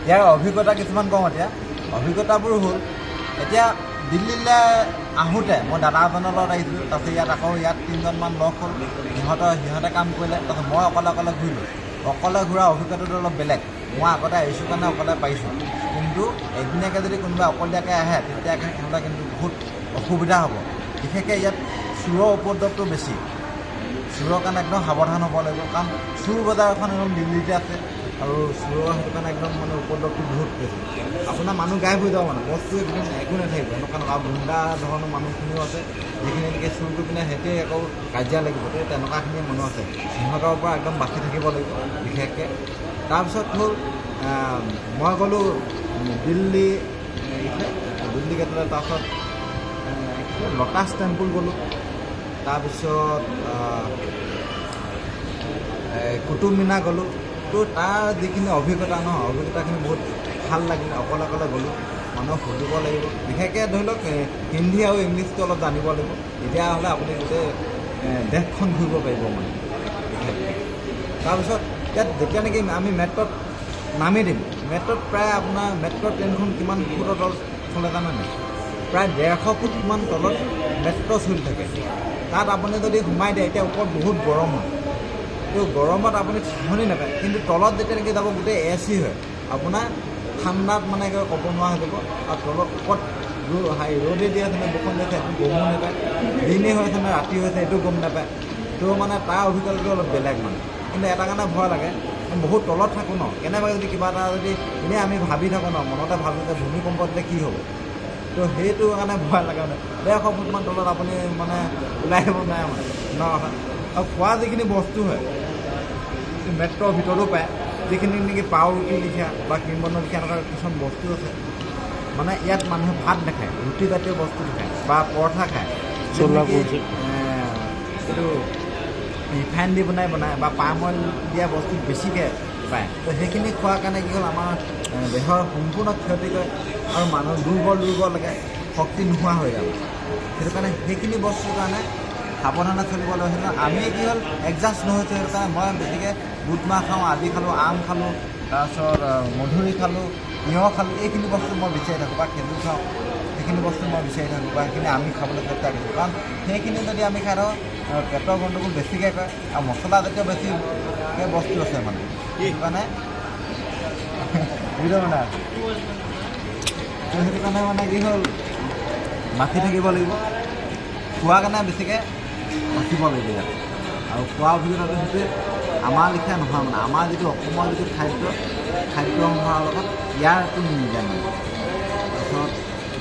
ইয়াৰ অভিজ্ঞতা কিছুমান কওঁ। এতিয়া অভিজ্ঞতাবোৰ হ'ল, এতিয়া দিল্লীলৈ আহোঁতে মই দাদা এজনৰ লগত আহিছিলোঁ। তাৰপিছত ইয়াত আকৌ ইয়াত 3জনমান লগ হ'ল, সিহঁতে কাম কৰিলে। তাৰপিছত মই অকলে ঘূৰিলোঁ। অকলে ঘূৰা অভিজ্ঞতাটো অলপ বেলেগ। মই আগতে আহিছোঁ কাৰণে অকলে পাৰিছোঁ, কিন্তু এদিনীয়াকৈ যদি কোনোবাই অকলীয়াকৈ আহে তেতিয়া সিহঁতে কিন্তু বহুত অসুবিধা হ'ব। বিশেষকৈ ইয়াত চোৰৰ উপদ্ৰৱটো বেছি। চোৰৰ কাৰণে একদম সাৱধান হ'ব লাগিব, কাৰণ চোৰ বজাৰ এখন একদম দিল্লীতে আছে আৰু চোৰৰ সেইটো কাৰণে একদম মানে উপদ্ৰৱটো বহুত বেছি। আপোনাৰ মানুহ গায়ব হৈ যাব, মানে বস্তু একো নাথাকিব। এনেকুৱা গুণ্ডা ধৰণৰ মানুহখিনিও আছে, যিখিনি এনেকৈ চুৰ কৰি পিনে সিহঁতে আকৌ কাজিয়া লাগিব। তেনেকুৱাখিনি মানুহ আছে, সিহঁতৰ পৰা একদম বাচি থাকিব লাগিব বিশেষকৈ। তাৰপিছত হ'ল মই গ'লোঁ দিল্লী গেটলৈ, তাৰপিছত লটাছ টেম্পুল গ'লোঁ, তাৰপিছত কুটুব মিনাৰ গ'লোঁ। তো তাৰ যিখিনি অভিজ্ঞতা নহয়, অভিজ্ঞতাখিনি বহুত ভাল লাগিলে। অকলে গ'লোঁ, মানুহক সুধিব লাগিব। বিশেষকৈ ধৰি লওক হিন্দী আৰু ইংলিছটো অলপ জানিব লাগিব, তেতিয়াহ'লে আপুনি গোটেই দেশখন ঘূৰিব পাৰিব মানে বিশেষকৈ। তাৰপিছত ইয়াত যেতিয়া নেকি আমি মেট্ৰ'ত নামি দিম, মেট্ৰ'ত প্ৰায় আপোনাৰ ট্ৰেইনখন কিমান ফুটৰ তলত চলে জানেনে? প্ৰায় 150 ফুটমান তলত মেট্ৰ' চলি থাকে। তাত আপুনি যদি সোমাই দিয়ে, এতিয়া ওপৰত বহুত গৰম হয়, তো গৰমত আপুনি ঠাহনি নাপায়। কিন্তু তলত যেতিয়া নেকি যাব গোটেই AC হয়, আপোনাৰ ঠাণ্ডাত মানে একেবাৰে ক'ব নোৱাৰা হৈ যাব। আৰু তলত ওপৰত ৰ'দে দি আছে নে বৰষুণ দি আছে সেইটো গমো নাপায়, দিনে হৈছে নে ৰাতি হৈছে এইটো গম নাপায়। তো মানে তাৰ অভিজ্ঞতাটো অলপ বেলেগ মানে। কিন্তু এটা কাৰণে ভয় লাগে, বহুত তলত থাকোঁ ন, কেনেবাকৈ যদি কিবা এটা যদি এনেই আমি ভাবি থাকোঁ ন, মনতে ভাবোঁ যে ভূমিকম্প দিলে কি হ'ব। তো সেইটো কাৰণে ভয় লাগে মানে। 150 ফুটমান তলত আপুনি মানে ওলাই আহিব নোৱাৰে মানে ন কথা। আৰু খোৱা যিখিনি বস্তু হয় মেট্ৰ'ৰ ভিতৰতো পায়, যিখিনি নেকি পাওৰুটি লিখা বা কিম্বনৰ লিখা এনেকুৱা কিছুমান বস্তু আছে। মানে ইয়াত মানুহে ভাত নাখায়, ৰুটি জাতীয় বস্তু খায় বা পৰঠা খায়, এইটো ৰিফাইন দি বনাই বা পাম অইল দিয়া বস্তু বেছিকৈ পায়। তো সেইখিনি খোৱাৰ কাৰণে কি হ'ল, আমাৰ দেহৰ সম্পূৰ্ণ ক্ষতি কৰে আৰু মানুহ দুৰ্বল লাগে, শক্তি নোহোৱা হৈ যাব। সেইটো কাৰণে সেইখিনি বস্তুৰ কাৰণে সাৱধানে চলিব লাগিব। আমি কি হ'ল এডজাষ্ট নহৈছোঁ, সেইটো কাৰণে মই বেছিকৈ বুট মাহ খাওঁ, আদি খালোঁ, আম খালোঁ, তাৰপিছত মধুৰি খালোঁ, তিয়ঁহ খালোঁ। এইখিনি বস্তু মই বিচাৰি থাকোঁ, বা খেজুৰ খাওঁ, সেইখিনি বস্তু মই বিচাৰি থাকোঁ, বা সেইখিনি আমি খাবলৈ চেষ্টা কৰোঁ। কাৰণ সেইখিনি যদি আমি খাই থাকোঁ পেটৰ গণ্ডগোল বেছিকৈ কৰে আৰু মছলাজাতীয় বেছিকৈ বস্তু আছে মানে। সেইটো কাৰণে সেইটো কাৰণে মানে কি হ'ল বাচি থাকিব লাগিব, খোৱাৰ কাৰণে বেছিকৈ বাচিব লাগিব ইয়াত। আৰু খোৱা অভিজ্ঞতাটো সেইটোৱে আমাৰ লিখীয়া নহয় মানে। আমাৰ যিটো অসমৰ যিটো খাদ্য সম্ভাৰৰ লগত ইয়াৰটো নিমিলে মানে। তাৰপিছত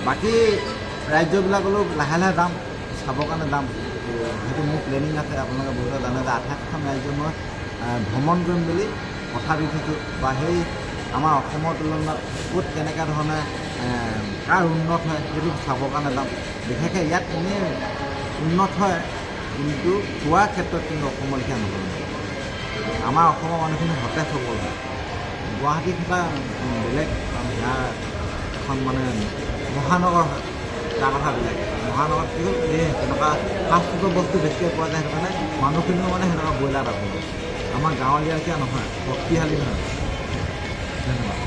বাকী ৰাজ্যবিলাকলৈও লাহে যাম, চাবৰ কাৰণে যাম। সেইটো মোৰ প্লেনিং আছে। আপোনালোকে বহুতে জানে যে 28খন ৰাজ্য মই ভ্ৰমণ কৰিম বুলি কথা দি থৈছোঁ, বা সেই আমাৰ অসমৰ তুলনাত ক'ত কেনেকুৱা ধৰণে কাৰ উন্নত হয় সেইটো চাবৰ কাৰণে যাম। বিশেষকৈ ইয়াত এনেই উন্নত হয়, কিন্তু খোৱাৰ ক্ষেত্ৰত কিন্তু অসমৰ লেখীয়া নহয়। আমাৰ অসমৰ মানুহখিনি সতেজ সবল হয়। গুৱাহাটীত এটা বেলেগ, ইয়াৰ এখন মানে মহানগৰ হয়, তাৰ কথা বেলেগ। মহানগৰত কি হ'ল এই তেনেকুৱা ফাষ্ট ফুডৰ বস্তু বেছিকৈ পোৱা যায়, সেইটো কাৰণে মানুহখিনিও মানে সেনেকুৱা ব্ৰইলাৰ ৰাখোঁ। আমাৰ গাঁৱলীয়া লেখীয়া নহয়, শক্তিশালী নহয়। ধন্যবাদ।